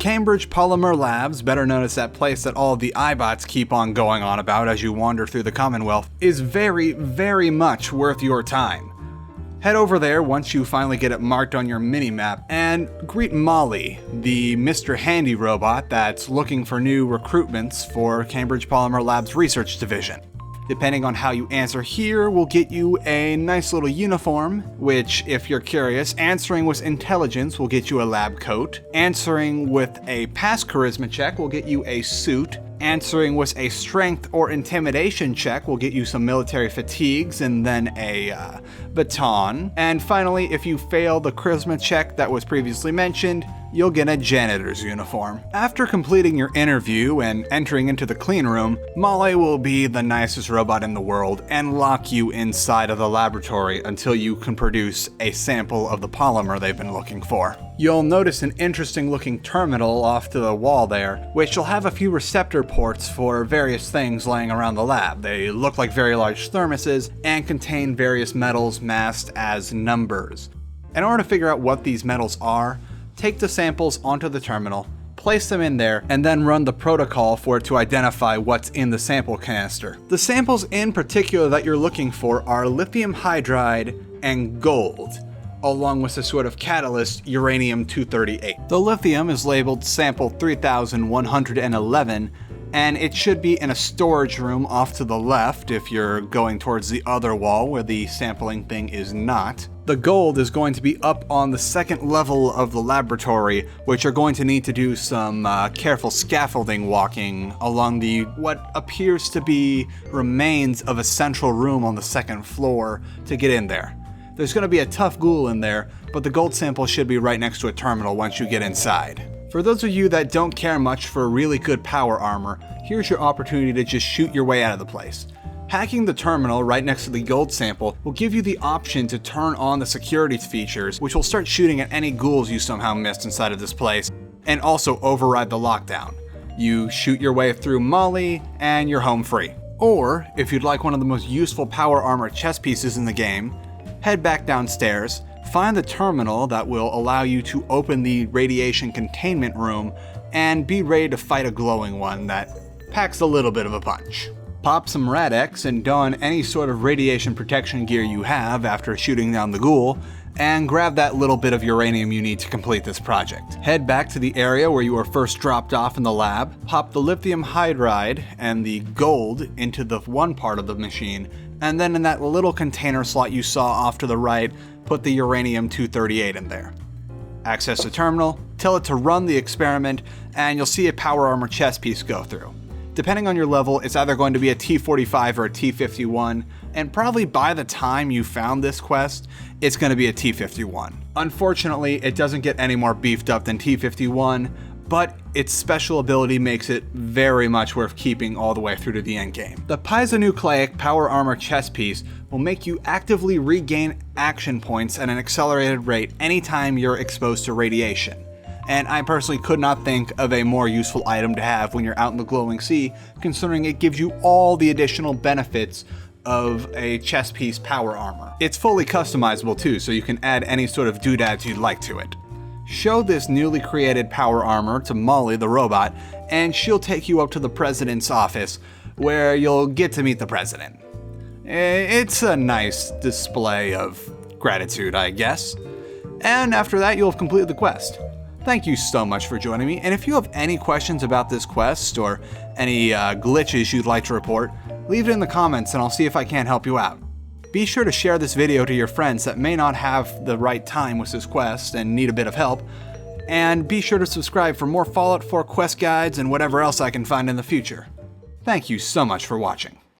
Cambridge Polymer Labs, better known as that place that all of the eyebots keep on going on about as you wander through the Commonwealth, is very, very much worth your time. Head over there once you finally get it marked on your mini-map and greet Molly, the Mr. Handy robot that's looking for new recruitments for Cambridge Polymer Labs Research Division. Depending on how you answer here, will get you a nice little uniform, which, if you're curious, answering with intelligence will get you a lab coat. Answering with a pass charisma check will get you a suit. Answering with a strength or intimidation check will get you some military fatigues and then a baton. And finally, if you fail the charisma check that was previously mentioned, you'll get a janitor's uniform. After completing your interview and entering into the clean room, Molly will be the nicest robot in the world and lock you inside of the laboratory until you can produce a sample of the polymer they've been looking for. You'll notice an interesting looking terminal off to the wall there, which will have a few receptor ports for various things laying around the lab. They look like very large thermoses and contain various metals masked as numbers. In order to figure out what these metals are, take the samples onto the terminal, place them in there, and then run the protocol for it to identify what's in the sample canister. The samples in particular that you're looking for are lithium hydride and gold, along with a sort of catalyst, uranium-238. The lithium is labeled sample 3111, and it should be in a storage room off to the left if you're going towards the other wall where the sampling thing is not. The gold is going to be up on the second level of the laboratory, which you're going to need to do some careful scaffolding walking along the what appears to be remains of a central room on the second floor to get in there. There's going to be a tough ghoul in there, but the gold sample should be right next to a terminal once you get inside. For those of you that don't care much for really good power armor, here's your opportunity to just shoot your way out of the place. Hacking the terminal right next to the gold sample will give you the option to turn on the security features, which will start shooting at any ghouls you somehow missed inside of this place, and also override the lockdown. You shoot your way through Molly, and you're home free. Or, if you'd like one of the most useful power armor chest pieces in the game, head back downstairs, find the terminal that will allow you to open the radiation containment room, and be ready to fight a glowing one that packs a little bit of a punch. Pop some Rad-X and don any sort of radiation protection gear you have after shooting down the ghoul, and grab that little bit of uranium you need to complete this project. Head back to the area where you were first dropped off in the lab, pop the lithium hydride and the gold into the one part of the machine, and then in that little container slot you saw off to the right, put the uranium-238 in there. Access the terminal, tell it to run the experiment, and you'll see a power armor chest piece go through. Depending on your level, it's either going to be a T45 or a T51, and probably by the time you found this quest, it's going to be a T51. Unfortunately, it doesn't get any more beefed up than T51, but its special ability makes it very much worth keeping all the way through to the end game. The piezonucleic power armor chest piece will make you actively regain action points at an accelerated rate anytime you're exposed to radiation. And I personally could not think of a more useful item to have when you're out in the glowing sea, considering it gives you all the additional benefits of a chest piece power armor. It's fully customizable too, so you can add any sort of doodads you'd like to it. Show this newly created power armor to Molly the robot, and she'll take you up to the president's office, where you'll get to meet the president. It's a nice display of gratitude, I guess. And after that, you'll have completed the quest. Thank you so much for joining me, and if you have any questions about this quest or any glitches you'd like to report, leave it in the comments and I'll see if I can help you out. Be sure to share this video to your friends that may not have the right time with this quest and need a bit of help, and be sure to subscribe for more Fallout 4 quest guides and whatever else I can find in the future. Thank you so much for watching.